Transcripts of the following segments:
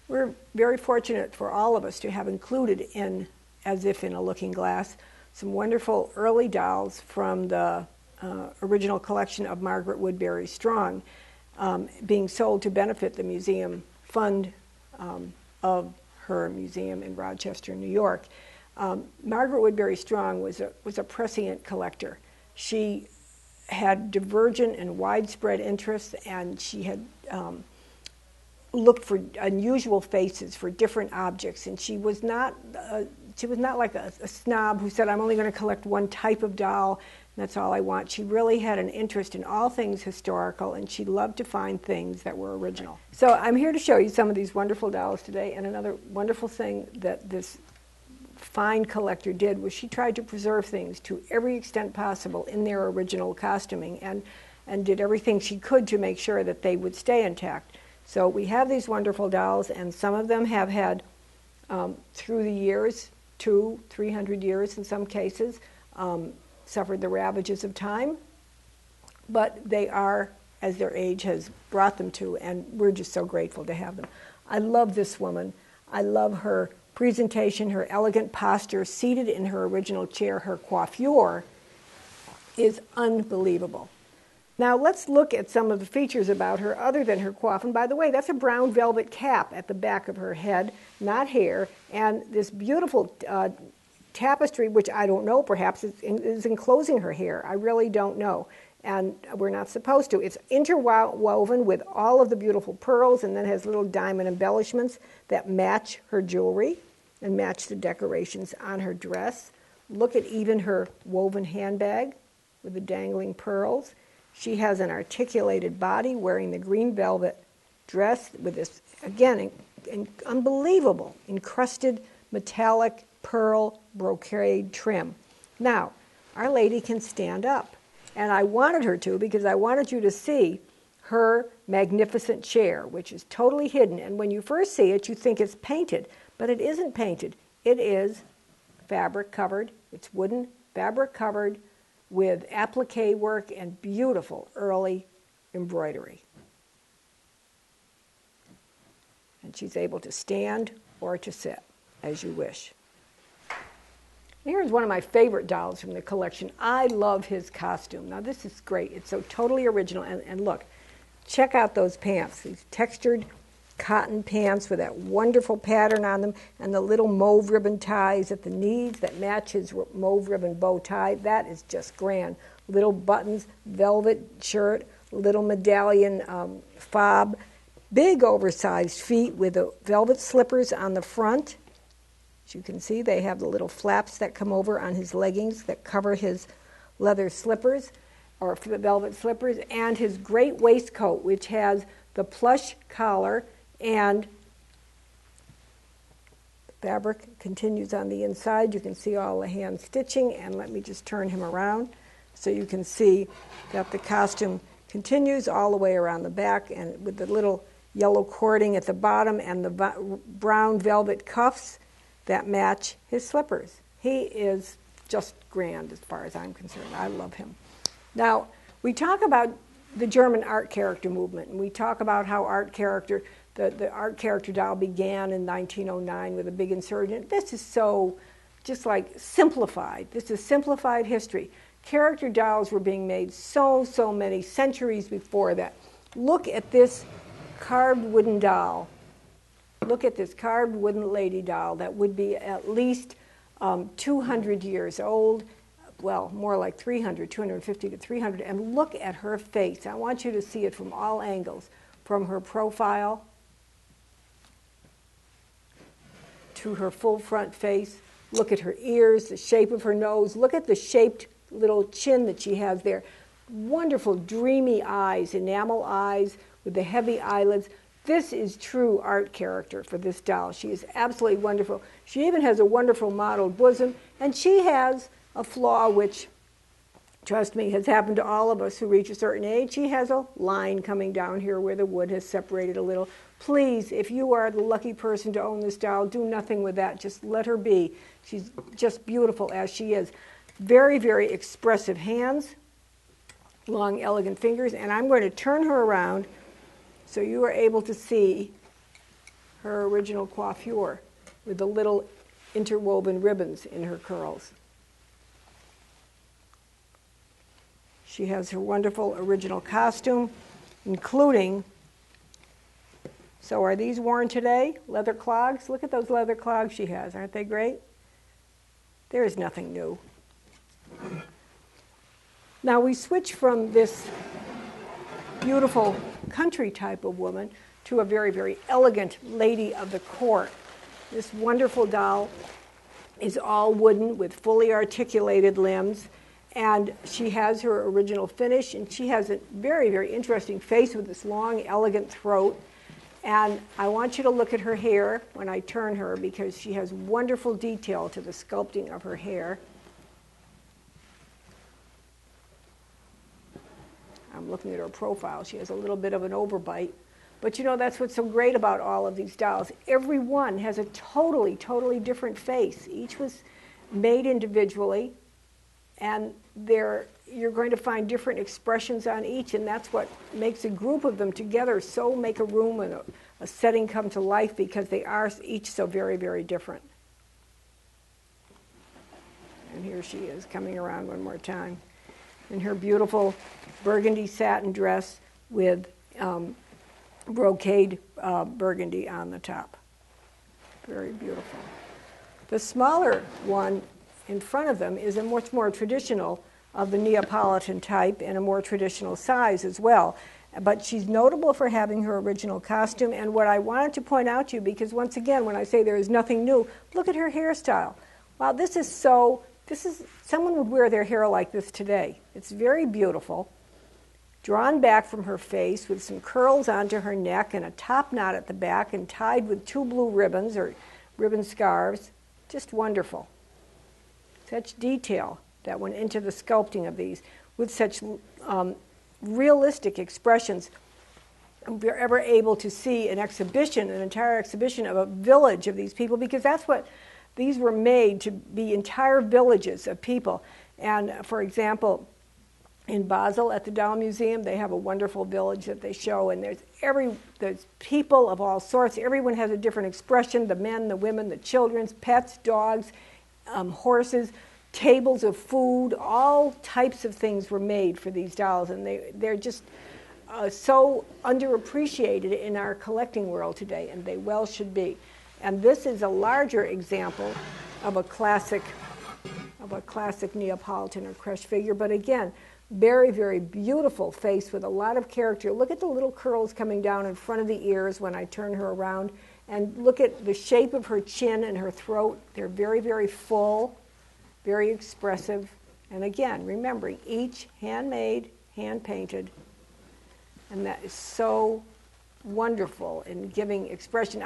We're very fortunate for all of us to have included in, as if in a looking glass, some wonderful early dolls from the original collection of Margaret Woodbury Strong, being sold to benefit the museum fund of her museum in Rochester, New York. Margaret Woodbury Strong was a prescient collector. She had divergent and widespread interests, and she had looked for unusual faces for different objects, and she was not like a snob who said, I'm only going to collect one type of doll, and that's all I want. She really had an interest in all things historical, and she loved to find things that were original. So I'm here to show you some of these wonderful dolls today, and another wonderful thing that this fine collector did was she tried to preserve things to every extent possible in their original costuming, and did everything she could to make sure that they would stay intact. So we have these wonderful dolls, and some of them have had, through the years, 200-300 years in some cases, suffered the ravages of time, but they are, as their age has brought them to, and we're just so grateful to have them. I love this woman. I love her presentation, her elegant posture, seated in her original chair. Her coiffure is unbelievable. Now let's look at some of the features about her other than her coif. And by the way, that's a brown velvet cap at the back of her head, not hair, and this beautiful tapestry, which I don't know, perhaps is enclosing her hair. I really don't know, and we're not supposed to. It's interwoven with all of the beautiful pearls, and then has little diamond embellishments that match her jewelry and match the decorations on her dress. Look at even her woven handbag with the dangling pearls. She has an articulated body wearing the green velvet dress with this, again, unbelievable encrusted metallic pearl brocade trim. Now, Our Lady can stand up, and I wanted her to because I wanted you to see her magnificent chair, which is totally hidden. And when you first see it, you think it's painted, but it isn't painted. It is fabric covered. It's wooden, fabric covered, with applique work and beautiful early embroidery. And she's able to stand or to sit, as you wish. Here's one of my favorite dolls from the collection. I love his costume. Now this is great. It's so totally original. And look, check out those pants, these textured cotton pants with that wonderful pattern on them, and the little mauve ribbon ties at the knees that match his mauve ribbon bow tie. That is just grand. Little buttons, velvet shirt, little medallion fob, big oversized feet with the velvet slippers on the front. As you can see, they have the little flaps that come over on his leggings that cover his leather slippers, or velvet slippers, and his great waistcoat, which has the plush collar, and the fabric continues on the inside. You can see all the hand stitching, and let me just turn him around so you can see that the costume continues all the way around the back, and with the little yellow cording at the bottom and the brown velvet cuffs that match his slippers. He is just grand as far as I'm concerned. I love him. Now, we talk about the German art character movement, and we talk about how art character, the art character doll began in 1909 with a big insurgent. This is so just like simplified. This is simplified history. Character dolls were being made so many centuries before that. Look at this carved wooden doll. Look at this carved wooden lady doll that would be at least 200 years old. Well, more like 300, 250 to 300, and look at her face. I want you to see it from all angles, from her profile to her full front face. Look at her ears, the shape of her nose. Look at the shaped little chin that she has there. Wonderful, dreamy eyes, enamel eyes with the heavy eyelids. This is true art character for this doll. She is absolutely wonderful. She even has a wonderful modeled bosom, and she has a flaw which, trust me, has happened to all of us who reach a certain age. She has a line coming down here where the wood has separated a little. Please, if you are the lucky person to own this doll, do nothing with that. Just let her be. She's just beautiful as she is. Very, very expressive hands, long, elegant fingers, and I'm going to turn her around so you are able to see her original coiffure with the little interwoven ribbons in her curls. She has her wonderful original costume, including, so are these worn today? Leather clogs? Look at those leather clogs she has. Aren't they great? There is nothing new. Now we switch from this beautiful country type of woman to a very, very elegant lady of the court. This wonderful doll is all wooden with fully articulated limbs, and she has her original finish, and she has a very, very interesting face with this long, elegant throat. And I want you to look at her hair when I turn her, because she has wonderful detail to the sculpting of her hair. I'm looking at her profile. She has a little bit of an overbite. But you know, that's what's so great about all of these dolls. Every one has a totally, totally different face. Each was made individually, and you're going to find different expressions on each, and that's what makes a group of them together so make a room and a setting come to life, because they are each so very, very different. And here she is coming around one more time in her beautiful burgundy satin dress with brocade burgundy on the top. Very beautiful. The smaller one in front of them is a much more traditional of the Neapolitan type and a more traditional size as well. But she's notable for having her original costume. And what I wanted to point out to you, because once again, when I say there is nothing new, look at her hairstyle. Wow, someone would wear their hair like this today. It's very beautiful, drawn back from her face with some curls onto her neck and a top knot at the back and tied with 2 blue ribbons or ribbon scarves. Just wonderful. Such detail that went into the sculpting of these with such realistic expressions. If you're ever able to see an entire exhibition of a village of these people, because that's what these were made to be, entire villages of people. And for example, in Basel at the Doll Museum, they have a wonderful village that they show, and there's people of all sorts. Everyone has a different expression, the men, the women, the children, pets, dogs, horses, tables of food, all types of things were made for these dolls, and they're just so underappreciated in our collecting world today, and they well should be. And this is a larger example of a classic Neapolitan or crèche figure, but again, very, very beautiful face with a lot of character. Look at the little curls coming down in front of the ears when I turn her around, and look at the shape of her chin and her throat. They're very, very full, very expressive. And again, remembering each handmade, hand-painted, and that is so wonderful in giving expression.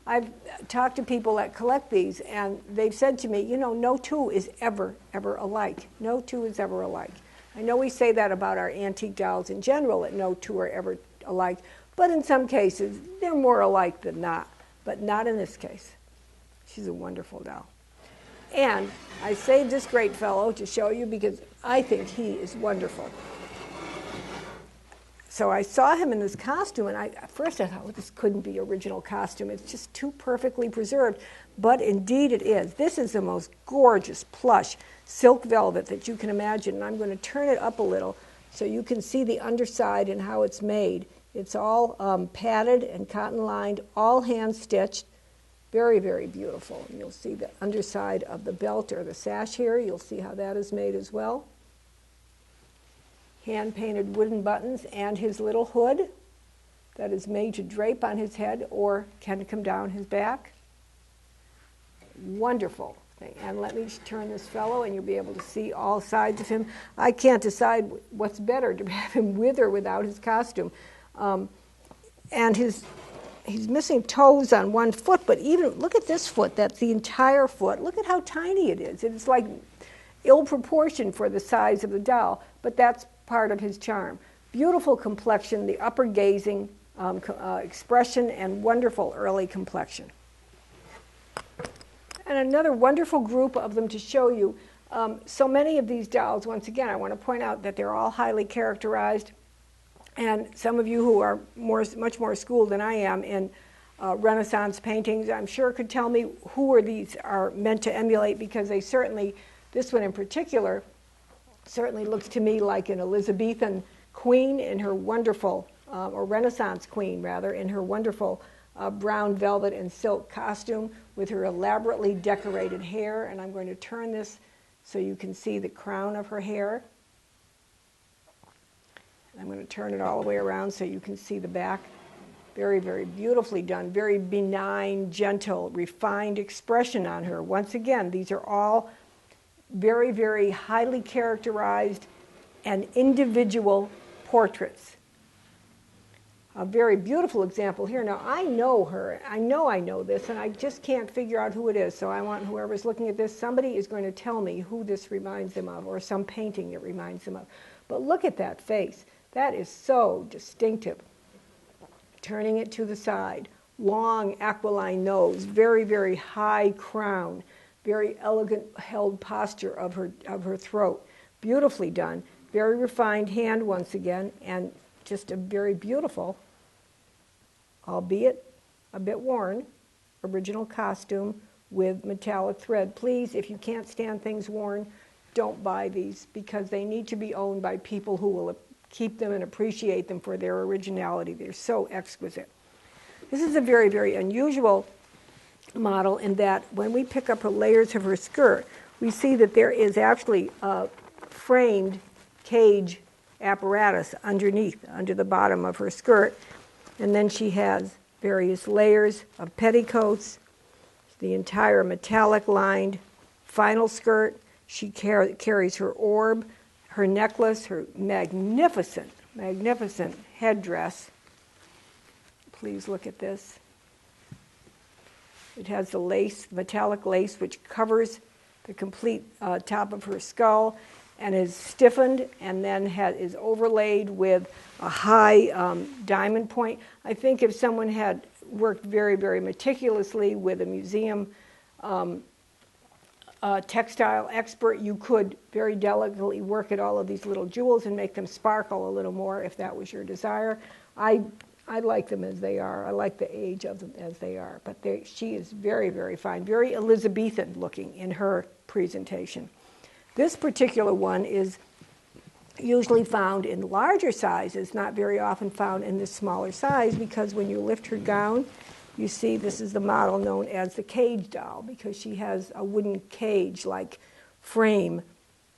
I've talked to people that collect these, and they've said to me, you know, no two is ever alike. No two is ever alike. I know we say that about our antique dolls in general, that no two are ever alike, but in some cases, they're more alike than not, but not in this case. She's a wonderful doll. And I saved this great fellow to show you because I think he is wonderful. So I saw him in this costume, and at first I thought, well, this couldn't be original costume. It's just too perfectly preserved. But indeed it is. This is the most gorgeous plush silk velvet that you can imagine. And I'm going to turn it up a little so you can see the underside and how it's made. It's all padded and cotton lined, all hand stitched. Very, very beautiful. And you'll see the underside of the belt or the sash here. You'll see how that is made as well. Hand-painted wooden buttons, and his little hood that is made to drape on his head or can come down his back. Wonderful thing. And let me turn this fellow, and you'll be able to see all sides of him. I can't decide what's better, to have him with or without his costume. And he's missing toes on one foot, but even look at this foot. That's the entire foot. Look at how tiny it is. It's like ill proportioned for the size of the doll, but that's part of his charm. Beautiful complexion, the upper gazing expression, and wonderful early complexion. And another wonderful group of them to show you. So many of these dolls, once again, I want to point out that they're all highly characterized. And some of you who are much more schooled than I am in Renaissance paintings, I'm sure could tell me who these are meant to emulate, because they certainly, this one in particular, certainly looks to me like an Elizabethan queen in her wonderful, or Renaissance queen rather, in her wonderful brown velvet and silk costume with her elaborately decorated hair. And I'm going to turn this so you can see the crown of her hair. I'm going to turn it all the way around so you can see the back. Very, very beautifully done, very benign, gentle, refined expression on her. Once again, these are all very, very highly characterized and individual portraits. A very beautiful example here. Now, I know her. I know this, and I just can't figure out who it is. So I want whoever's looking at this, somebody is going to tell me who this reminds them of, or some painting it reminds them of. But look at that face. That is so distinctive. Turning it to the side, long aquiline nose, very, very high crown, very elegant held posture of her throat. Beautifully done. Very refined hand once again, and just a very beautiful, albeit a bit worn, original costume with metallic thread. Please, if you can't stand things worn, don't buy these, because they need to be owned by people who will keep them and appreciate them for their originality. They're so exquisite. This is a very, very unusual model in that when we pick up her layers of her skirt, we see that there is actually a framed cage apparatus underneath, under the bottom of her skirt. And then she has various layers of petticoats, the entire metallic lined final skirt. She carries her orb, her necklace, her magnificent, magnificent headdress. Please look at this. It has the lace, metallic lace, which covers the complete top of her skull and is stiffened and then is overlaid with a high diamond point. I think if someone had worked very, very meticulously with a museum textile expert, you could very delicately work at all of these little jewels and make them sparkle a little more if that was your desire. I like them as they are. I like the age of them as they are. But she is very, very fine, very Elizabethan looking in her presentation. This particular one is usually found in larger sizes, not very often found in this smaller size, because when you lift her gown, you see this is the model known as the cage doll, because she has a wooden cage-like frame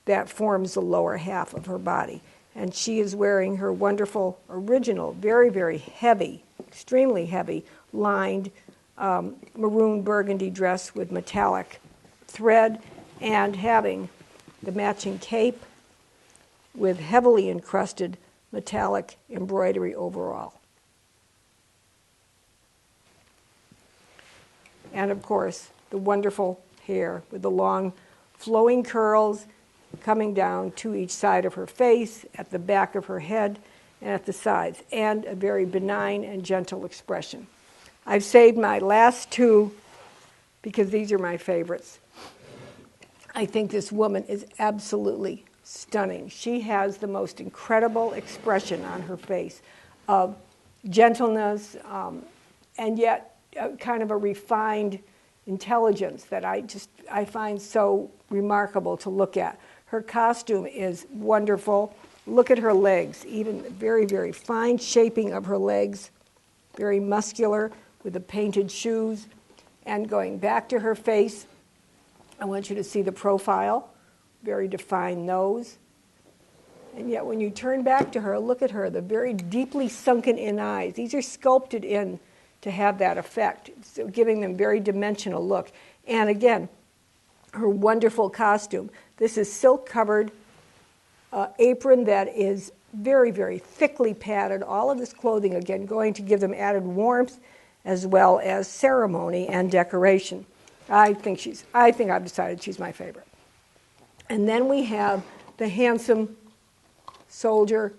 that forms the lower half of her body. And she is wearing her wonderful original, very, very heavy, extremely heavy, lined maroon burgundy dress with metallic thread, and having the matching cape with heavily encrusted metallic embroidery overall. And of course, the wonderful hair with the long flowing curls coming down to each side of her face, at the back of her head, and at the sides, and a very benign and gentle expression. I've saved my last two because these are my favorites. I think this woman is absolutely stunning. She has the most incredible expression on her face of gentleness and yet kind of a refined intelligence that I find so remarkable to look at. Her costume is wonderful. Look at her legs, even very, very fine shaping of her legs, very muscular with the painted shoes. And going back to her face, I want you to see the profile, very defined nose. And yet when you turn back to her, look at her, the very deeply sunken in eyes. These are sculpted in to have that effect, so giving them very dimensional look. And again, her wonderful costume. This is silk-covered apron that is very, very thickly padded. All of this clothing, again, going to give them added warmth as well as ceremony and decoration. I think I've decided she's my favorite. And then we have the handsome soldier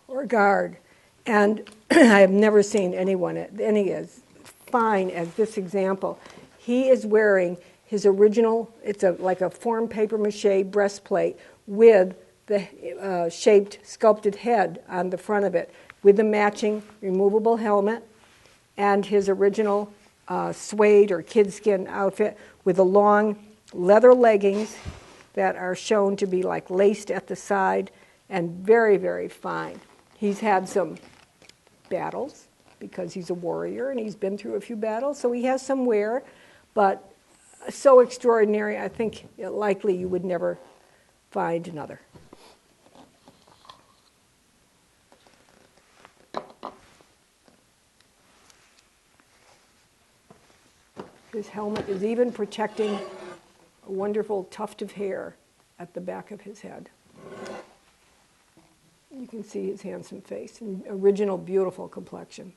or guard. And I have never seen any as fine as this example. He is wearing his original, it's like a formed papier-mâché breastplate with the shaped, sculpted head on the front of it, with the matching removable helmet and his original suede or kidskin outfit with the long leather leggings that are shown to be like laced at the side and very, very fine. He's had some battles because he's a warrior and he's been through a few battles, so he has some wear, but so extraordinary, I think likely you would never find another. His helmet is even protecting a wonderful tuft of hair at the back of his head. You can see his handsome face and original beautiful complexion.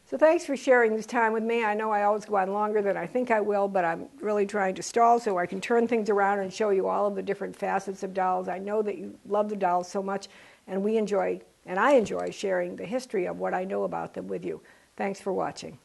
So thanks for sharing this time with me. I know I always go on longer than I think I will, but I'm really trying to stall so I can turn things around and show you all of the different facets of dolls. I know that you love the dolls so much, and I enjoy sharing the history of what I know about them with you. Thanks for watching.